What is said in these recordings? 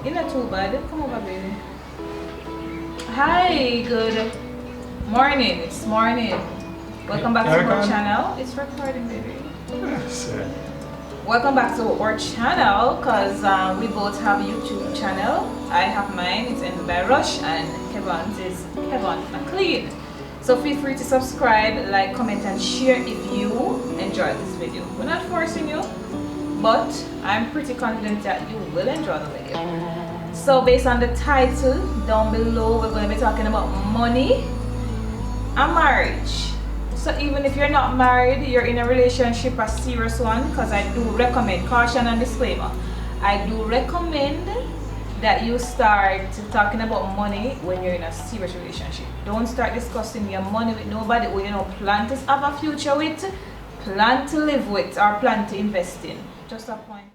You're not too bad. Come over, baby. Hi, good morning. It's morning. Welcome back to our channel. It's recording, baby. Yes. Welcome back to our channel, because we both have a YouTube channel. I have mine, it's Edify Rush, and Kevon's is Kevon Mclean. So feel free to subscribe, like, comment, and share if you enjoyed this video. We're not forcing you, but I'm pretty confident that you will enjoy the video. So based on the title down below, we're going to be talking about money and marriage. So even if you're not married, you're in a relationship, a serious one, because I do recommend, caution and disclaimer, I do recommend that you start talking about money when you're in a serious relationship. Don't start discussing your money with nobody who you know plan to have a future with, plan to live with, or plan to invest in. Just a point.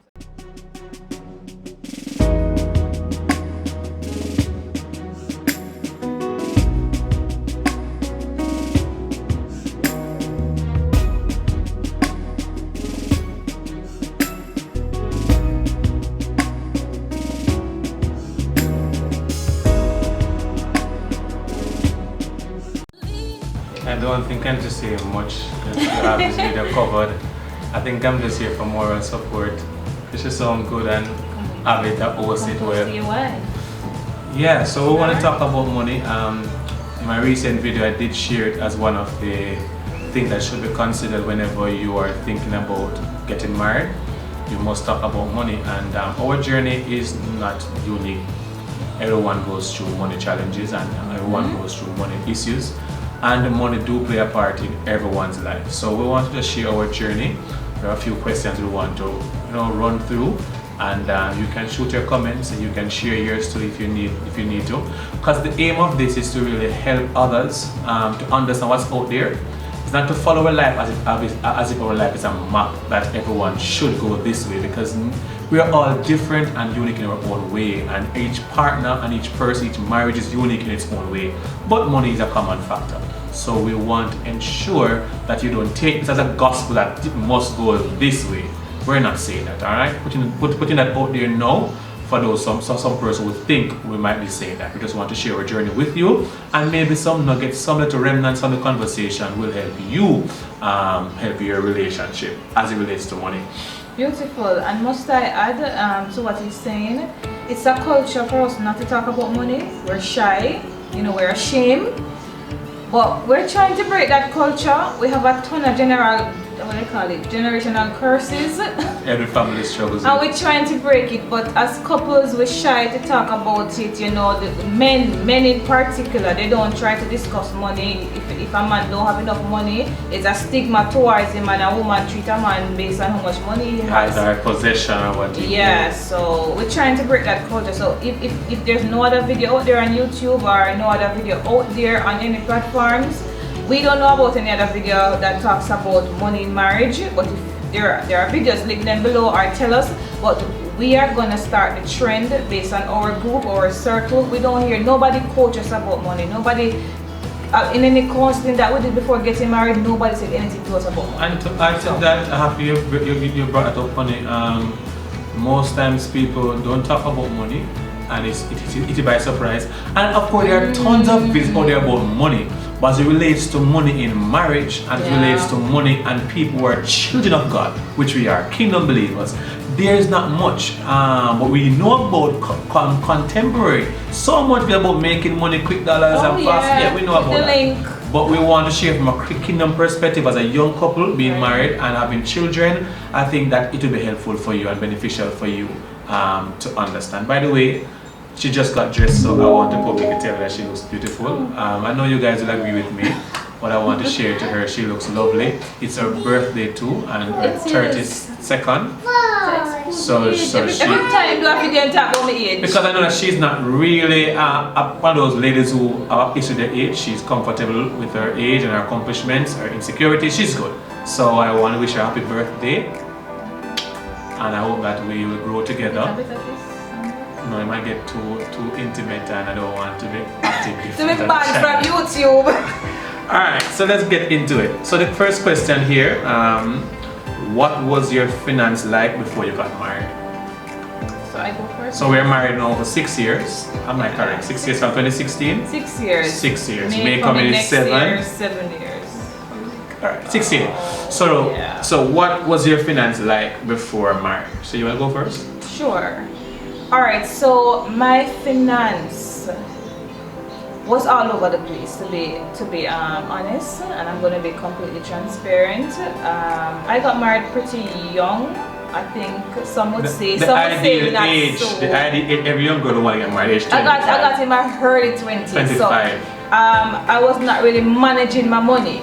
I don't think I'm just saying much because you have this video covered. I think I'm just here for moral support. It should sound good and have it that host it well. Yeah, so we want to talk about money. In my recent video I did share it as one of the things that should be considered whenever you are thinking about getting married. You must talk about money, and our journey is not unique. Everyone goes through money challenges and everyone goes through money issues. And money do play a part in everyone's life. So we want to share our journey. There are a few questions we want to run through, and you can shoot your comments and you can share yours too if you need to. Because the aim of this is to really help others to understand what's out there. It's not to follow a life as if our life is a map that everyone should go this way, because we are all different and unique in our own way, and each partner and each person, each marriage is unique in its own way. But money is a common factor. So we want to ensure that you don't take this as a gospel that it must go this way. We're not saying that, alright? Putting that out there now for those some person would think we might be saying that. We just want to share our journey with you, and maybe some nuggets, some little remnants on the conversation will help you help your relationship as it relates to money. Beautiful. And must I add to what he's saying, it's a culture for us not to talk about money. We're shy, we're ashamed. But we're trying to break that culture. We have a ton of generational curses. Every family struggles. And we're trying to break it, but as couples we're shy to talk about it. The men in particular, they don't try to discuss money. If a man don't have enough money, it's a stigma towards him, and a woman treat a man based on how much money he has. As a possession or what. Yeah, so we're trying to break that culture. So if there's no other video out there on YouTube or no other video out there on any platforms, we don't know about any other video that talks about money in marriage, but if there are videos, link them below or tell us. But we are going to start the trend based on our group, our circle. We don't hear nobody coach us about money. Nobody, in any counseling that we did before getting married, nobody said anything to us about money. And to add to that, you brought that up, honey. Most times people don't talk about money, and it's by surprise. And of course there are tons of videos out there about money. But as it relates to money in marriage, and it relates to money and people who are children of God, which we are, kingdom believers, there is not much. But we know about contemporary, so much about making money, quick dollars and fast. Yeah, we know about that. But we want to share from a kingdom perspective as a young couple being married and having children. I think that it will be helpful for you and beneficial for you to understand. By the way, she just got dressed, so I want to publicly tell her that she looks beautiful. I know you guys will agree with me, but I want to share to her she looks lovely. It's her birthday too, and her 32nd. So she, every time do I forget to talk about my age. Because I know that she's not really one of those ladies who have issued their age. She's comfortable with her age and her accomplishments, her insecurity. She's good. So I want to wish her a happy birthday, and I hope that we will grow together. No, it might get too intimate, and I don't want to be active. To be banned from YouTube. Alright, so let's get into it. So the first question here, what was your finance like before you got married? So I go first. So we're married now for 6 years. Am I correct? 6 years from 2016? 6 years. 6 years. May come in next 7. Year, 7 years. Alright, 6 years. So what was your finance like before marriage? So you want to go first? Sure. Alright, so my finance was all over the place, to be honest, and I'm going to be completely transparent. I got married pretty young. I think some would say not age, so. The ideal age, every young girl want to get married age 25. I got in my early 20s. 25. So I was not really managing my money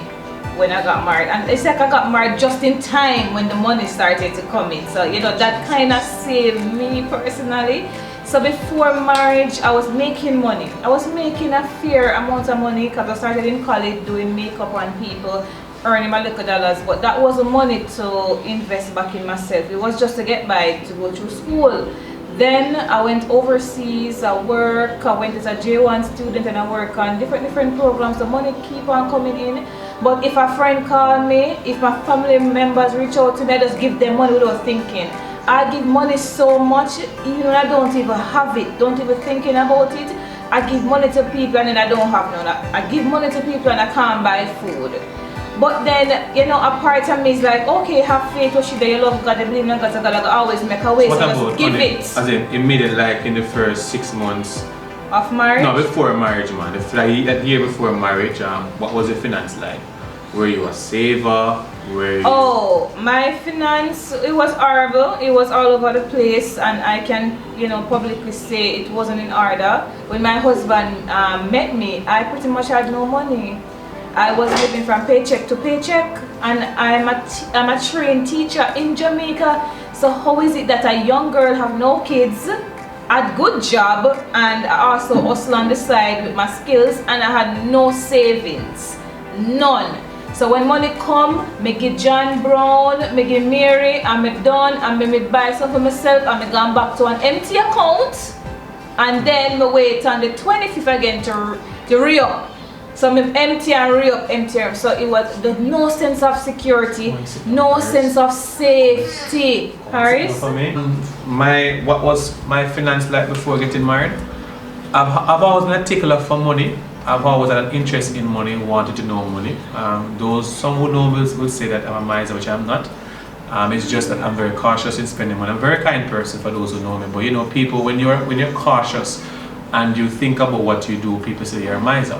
when I got married, and it's like I got married just in time when the money started to come in. So you know, that kind of saved me personally. So before marriage, I was making money. I was making a fair amount of money because I started in college doing makeup on people, earning my little dollars, but that wasn't money to invest back in myself. It was just to get by, to go through school. Then I went overseas, I went as a J1 student, and I work on different programs. The money keep on coming in. But if a friend called me, if my family members reach out to me, I just give them money without thinking. I give money so much, even when I don't even have it, don't even thinking about it. I give money to people and then I don't have none. I give money to people and I can't buy food. But then, you know, a part of me is like, okay, have faith, Rusheda, you love God, you believe in God, so God will always make a way, so just give it. As in, immediately, like in the first 6 months of marriage? No, before marriage, man. That year before marriage, what was your finance like? Were you a saver? Oh, my finance, it was horrible. It was all over the place, and I can, you know, publicly say it wasn't in order. When my husband met me, I pretty much had no money. I was living from paycheck to paycheck, and I'm a trained teacher in Jamaica. So how is it that a young girl have no kids, a good job, and I also hustle on the side with my skills, and I had no savings, none. So when money come, me give John Brown, me give Mary, and me done, and me buy something for myself, and me gone back to an empty account, and then me wait on the 25th again to re-up. So me empty and re-up, empty. So it was no sense of security, no sense of safety. Harris? For me, what was my finance like before getting married? I've always been a tickler for money. I've always had an interest in money, wanted to know money. Some who know me will say that I'm a miser, which I'm not. It's just that I'm very cautious in spending money. I'm a very kind person for those who know me. But you know, people, when you're cautious and you think about what you do, people say you're a miser.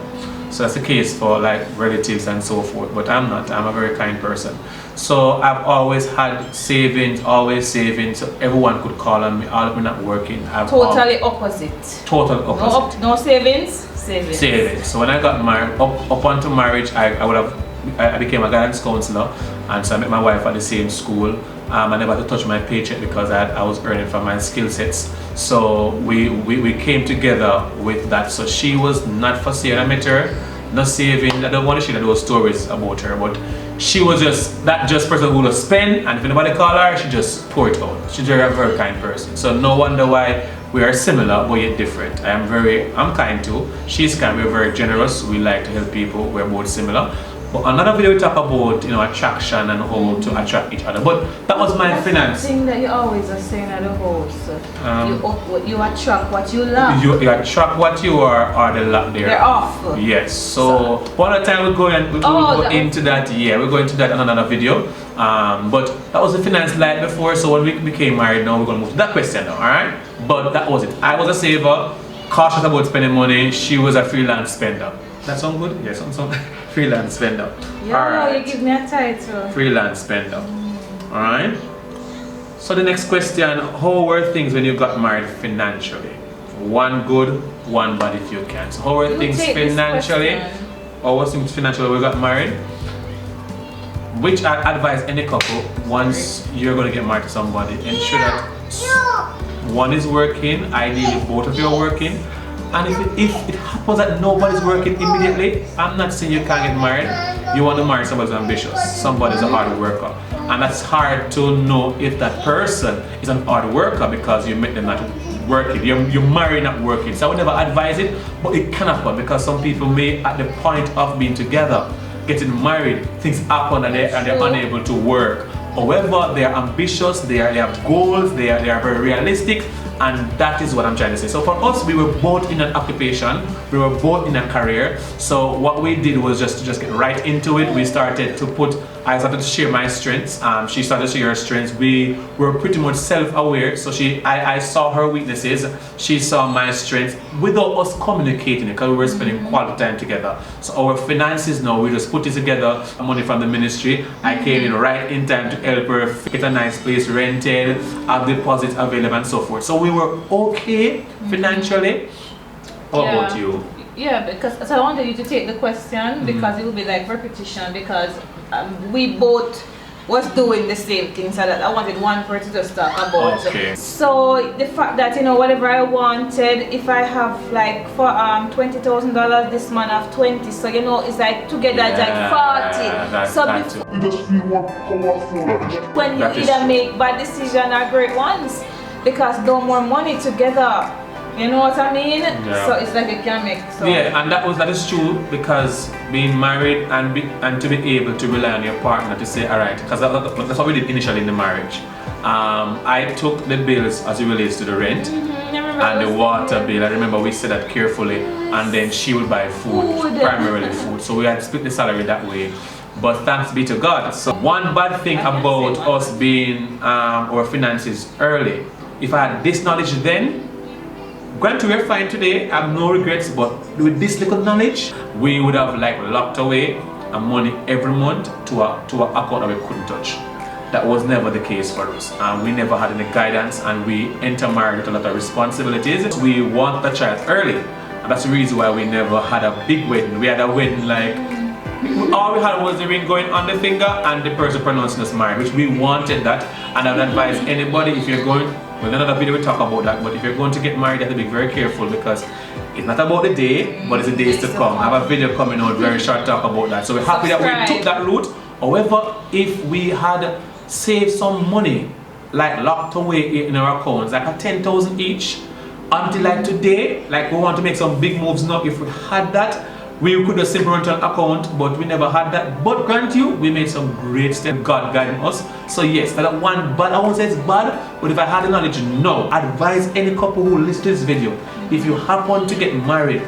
So that's the case for like relatives and so forth. But I'm not. I'm a very kind person. So I've always had savings, always saving, so everyone could call on me. All of me not working. Totally opposite. Total opposite. No savings. Savings. So when I got married, up until marriage, I became a guidance counselor, and so I met my wife at the same school. I never had to touch my paycheck because I was earning from my skill sets. So we came together with that. So she was not for sale. I met her, not saving. I don't want to share those stories about her, but she was just that person who would spend, and if anybody call her, she just pour it out. She's a very kind person. So no wonder why we are similar but yet different. I'm kind too. She's kind. We're very generous. We like to help people. We're both similar. But another video we talk about, you know, attraction and how to attract each other. But that was my finance. The thing that you always are saying at the house. You attract what you love. You attract what you are, or the lot there. They're off. Yes. So one other time we'll go into that. Yeah, we'll go into that in another video. But that was the finance life before. So when we became married, now we're gonna move to that question now. All right. But that was it. I was a saver, cautious about spending money. She was a freelance spender. That sound good? Yes, sound freelance spender. Yeah, right. You give me a title. Freelance spender. Alright. So the next question, how were things when you got married financially? One good, one bad if you can. So how were things financially? Or was things financially when we got married? Which I advise any couple, once you're going to get married to somebody, ensure that one is working, ideally both of you are working. And if it happens that nobody's working immediately, I'm not saying you can't get married. You want to marry somebody who's ambitious, somebody who's a hard worker. And that's hard to know if that person is an hard worker because you met them not working. You're married not working. So I would never advise it, but it can happen because some people may, at the point of being together, getting married, things happen and they're unable to work. However, they are ambitious, they have goals, they are very realistic, and that is what I'm trying to say. So for us, we were both in an occupation, we were both in a career. So what we did was just to get right into it. We started to I started to share my strengths. She started to share her strengths. We were pretty much self-aware. So I saw her weaknesses, she saw my strengths, without us communicating, because we were spending quality time together. So our finances now, we just put it together, money from the ministry. I came in right in time to help her get a nice place rented, have deposits available and so forth. So we were okay financially. How about you? Yeah, because so I wanted you to take the question because it will be like repetition, because we both was doing the same thing, so that I wanted one person to talk about. Okay. So the fact that, you know, whatever I wanted, if I have like for $20,000 this month, I have 20, so you know it's like together it's like 40. So before, You just feel more powerful. when you either make bad decisions or great ones, because no more money together. You know what I mean? Yeah. So it's like you can make. So. Yeah, and that is true, because being married and to be able to rely on your partner to say, all right, because that's what we did initially in the marriage. I took the bills as it relates to the rent and the water bill. I remember we said that carefully, and then she would buy food, primarily food. So we had split the salary that way. But thanks be to God. So one bad thing about us being our finances early, if I had this knowledge then, granted we're fine today, I have no regrets, but with this little knowledge, we would have like locked away money every month to a account that we couldn't touch. That was never the case for us. We never had any guidance, and we enter marriage with a lot of responsibilities. We want the child early, and that's the reason why we never had a big wedding. We had a wedding like, all we had was the ring going on the finger and the person pronouncing us married, which we wanted that. And I would advise anybody, if you're going, well, another video we talk about that, but if you're going to get married, you have to be very careful, because it's not about the day, but it's the days to come. I have a video coming out, very short talk about that. So we're happy that we took that route. However, if we had saved some money, like locked away in our accounts, like a 10,000 each, until like today, like we want to make some big moves now, if we had that, we could have simply run to an account, but we never had that. But grant you, we made some great steps, God guiding us. So yes, that one bad, I won't say it's bad, but if I had the knowledge, no. Advise any couple who listen to this video, if you happen to get married,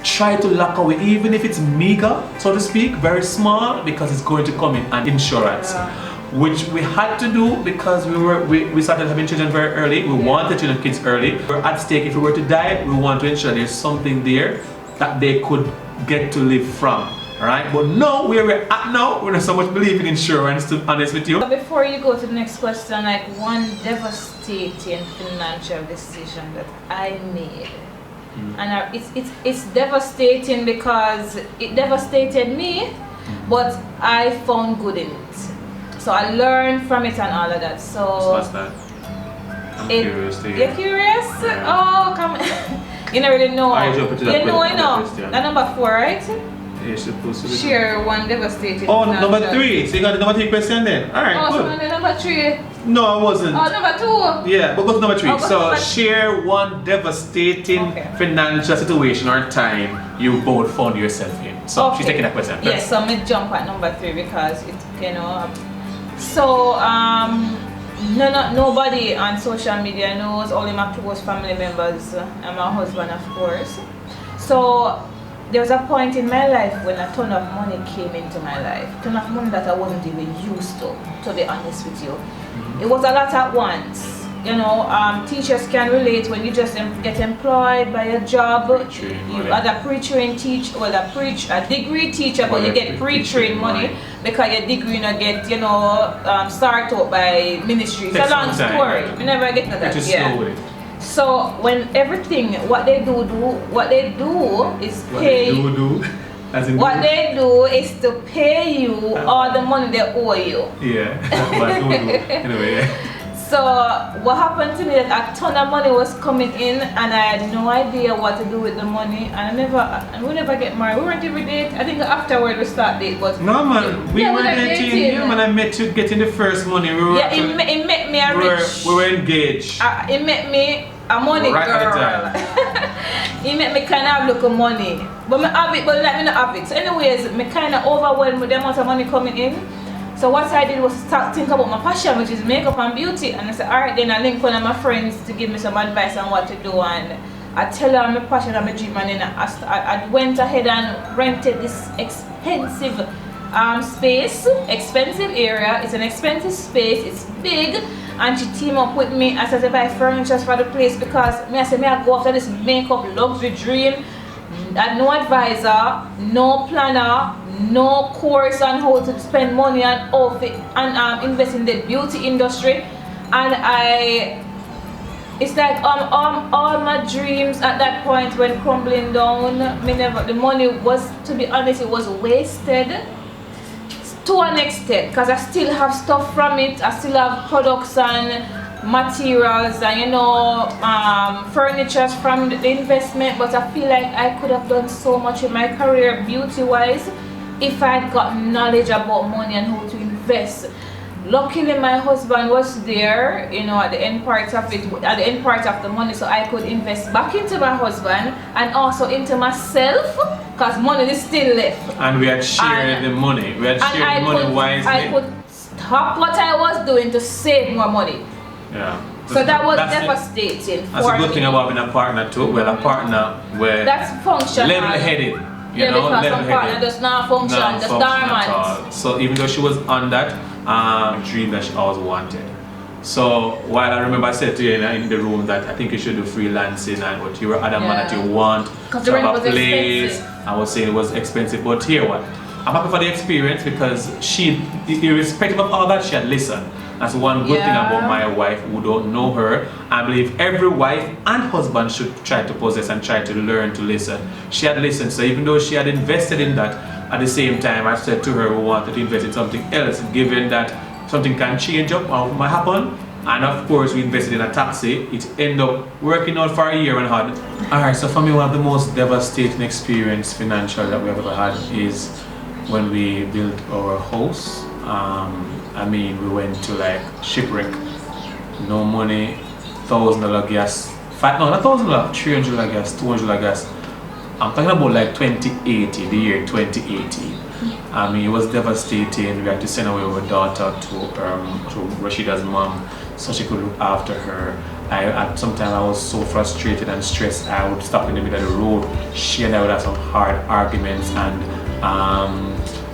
try to lock away, even if it's meager, so to speak, very small, because it's going to come in an insurance. Which we had to do because we started having children very early. We wanted children, kids early. We're at stake. If we were to die, we want to ensure there's something there that they could get to live from, right? But no, where we're at now, we don't so much believe in insurance, to be honest with you. So before you go to the next question, like one devastating financial decision that I made, and it's devastating because it devastated me, but I found good in it. So I learned from it and all of that. So what's that? I'm curious to hear. You're curious? Yeah. Oh, come on. You don't really know. I jump into that you know, I know. That number 4, right? You're supposed to be. Share one devastating. Oh, number 3. So you got the number 3 question then? Alright, oh, good. So number 3. No, I wasn't. Oh, number 2. Yeah, but go to number 3. Oh, so share one devastating financial situation or time you both found yourself in. So she's taking that question. Yes, so I'm going to jump at number 3 because it, you know. So nobody on social media knows, only my close family members and my husband, of course. So there was a point in my life when a ton of money came into my life. A ton of money that I wasn't even used to be honest with you. It was a lot at once. You know, teachers can relate when you just get employed by a job. You either pre-trained teacher, well, a degree teacher, but you get pre-trained money because your degree not get, you know, start out by ministry. It's a long story. We never get to that. Yeah. So when everything, what they do is pay. What they do is to pay you all the money they owe you. Yeah. Anyway. Yeah. So what happened to me that a ton of money was coming in and I had no idea what to do with the money, and we never get married. We weren't even dating. I think afterward we start date, but no man, we were dating. Yeah, when I met you getting the first money, we were it met me a rich. We were engaged. It met me a money right girl. At the time. It made me kind of look of money, but me have it, but let me not have it. So anyways, me kind of overwhelmed with the amount of money coming in. So what I did was start think about my passion, which is makeup and beauty. And I said, alright, then I link one of my friends to give me some advice on what to do. And I tell her my passion and my dream, and then I went ahead and rented this expensive space, expensive area. It's an expensive space, it's big, and she teamed up with me. I said to buy furniture for the place because I said I go after this makeup luxury dream. I had no advisor, no planner, no course on how to spend money on outfit and invest in the beauty industry. And it's like all my dreams at that point went crumbling down. The money was, to be honest, it was wasted to an extent, because I still have stuff from it. I still have products and materials and furniture from the investment, but I feel like I could have done so much in my career beauty wise if I had got knowledge about money and how to invest. Luckily my husband was there, at the end part of it, at the end part of the money, so I could invest back into my husband and also into myself, because money is still left. And we had shared the money. We had shared the money wisely. I could stop what I was doing to save more money. Yeah. So that was devastating. That's a good thing about having a partner too. Well, a partner where that's functional. Level-headed. Because some partner does not function, just dormant. So even though she was on that dream that she always wanted. So while I remember I said to you in the room that I think you should do freelancing, and what you were adamant that you want to have a place. I was saying it was expensive, but here what? I'm happy for the experience because she, irrespective of all that, she had listened. That's one good thing about my wife who don't know her. I believe every wife and husband should try to possess and try to learn to listen. She had listened, so even though she had invested in that, at the same time I said to her we wanted to invest in something else, given that something can change up or might happen. And of course we invested in a taxi. It ended up working out for a year and a half. Alright, so for me one of the most devastating experience financial that we have ever had is when we built our house. I mean, we went to like shipwreck, no money, $1,000 gas, not $1,000, $300 gas, $200 gas. I'm talking about like 2080, the year 2080. I mean, it was devastating. We had to send away our daughter to Rusheda's mom so she could look after her. Sometimes I was so frustrated and stressed, I would stop in the middle of the road. She and I would have some hard arguments and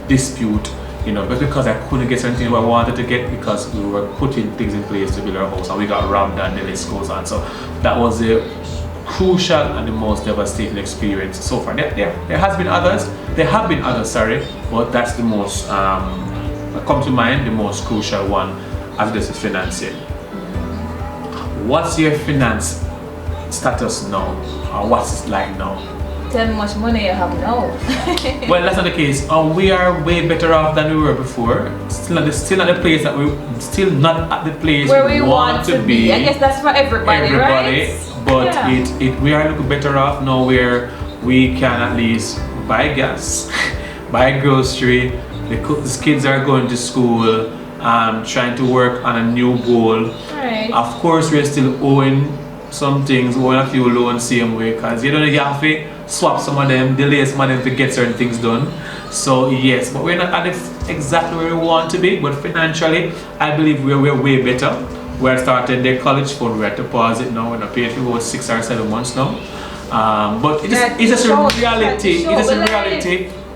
dispute. But because I couldn't get something I wanted to get because we were putting things in place to build our house and we got robbed and the list goes on. So that was a crucial and the most devastating experience so far. There have been others, but that's the most, come to mind, the most crucial one as this is financing. What's your finance status now, or what's it like now? Tell me how much money you have now. Well, that's not the case. We are way better off than we were before. Still not the place that still not at the place where we want to be. I guess that's for everybody, right? But we are a little better off now, where we can at least buy gas, buy grocery. The kids are going to school, trying to work on a new goal. Right. Of course, we're still owing some things, owing a few loans same way, because you have to swap some of them, delay some of them to get certain things done. So yes, but we're not at exactly where we want to be, but financially I believe we're way better. We're starting the college fund, we're at deposit now, we're not paying for about 6 or 7 months now. But it's just a reality,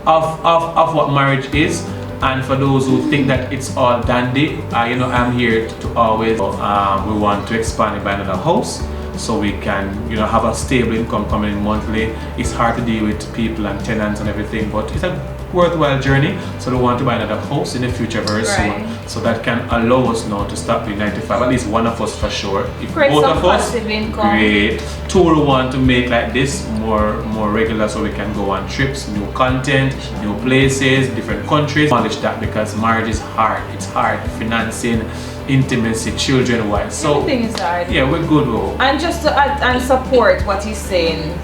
of what marriage is. And for those who think that it's all dandy, I'm here to always, we want to expand and buy another house, so we can have a stable income coming in monthly. It's hard to deal with people and tenants and everything, but it's a worthwhile journey. So we want to buy another house in the future very soon, so that can allow us now to stop doing 9 to 5, at least one of us for sure. If both of us, great. 2 we want to make like this more regular, so we can go on trips, new content, new places, different countries. Acknowledge that, because marriage is hard. It's hard, financing, intimacy, children wise. So everything is hard. Yeah, we're good though. And just to add and support what he's saying,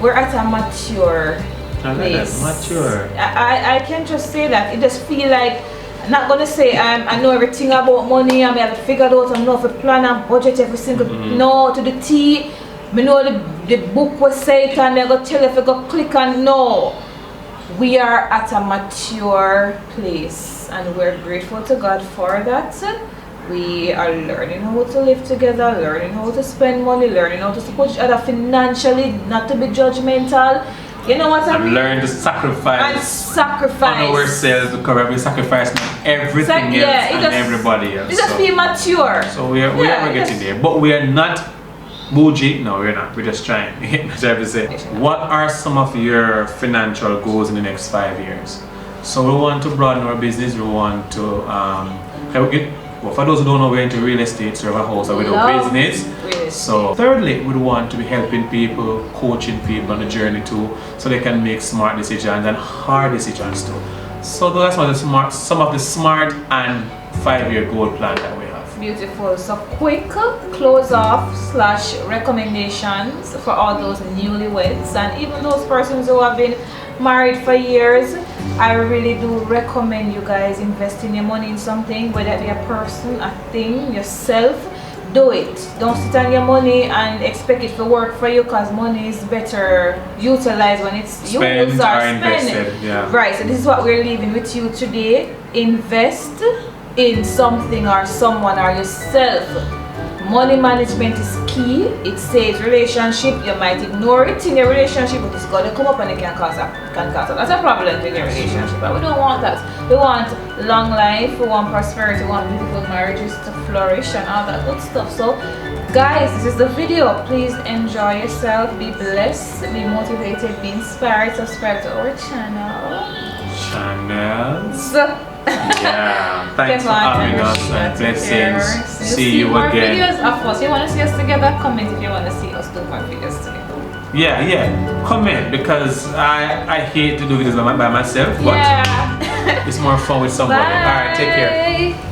we're at a mature place. Mature. I can just say that. It just feel like, I'm not gonna say I know everything about money, I have it figured out, I know if I plan and budget every single no to the T. I know the book was say it, and they're gonna tell you if you go click and no. we are at a mature place, and we're grateful to God for that. We are learning how to live together, learning how to spend money, learning how to support each other financially, not to be judgmental. You know what I mean? Learn to sacrifice. And sacrifice. On ourselves, because we sacrifice everything else and everybody else. We just be mature. So we are getting there. But we are not bougie. No, we're not. We're just trying. What are some of your financial goals in the next 5 years? So we want to broaden our business. We want to well, for those who don't know, we're into real estate, so we have a house, so we do business. So thirdly, we want to be helping people, coaching people on the journey too, so they can make smart decisions and hard decisions too. So those are some of the smart and 5-year goal plan that we have. Beautiful. So quick close off / recommendations for all those newlyweds and even those persons who have been married for years. I really do recommend you guys investing your money in something, whether it be a person, a thing, yourself. Do it. Don't sit on your money and expect it to work for you, because money is better utilized when it's used or invested. Yeah. Right, so this is what we're leaving with you today. Invest in something or someone or yourself. Money management is key. It saves relationship. You might ignore it in your relationship, but it's going to come up and it can cause a problem in your relationship. But we don't want that. We want long life. We want prosperity. We want beautiful marriages to flourish and all that good stuff. So, guys, this is the video. Please enjoy yourself. Be blessed. Be motivated. Be inspired. Subscribe to our channels. Yeah, thanks for having us and blessings. See you more again. Videos, of course. You want to see us together? Comment if you want to see us do more videos together. Yeah, comment, because I hate to do videos by myself, but it's more fun with somebody. Alright, take care.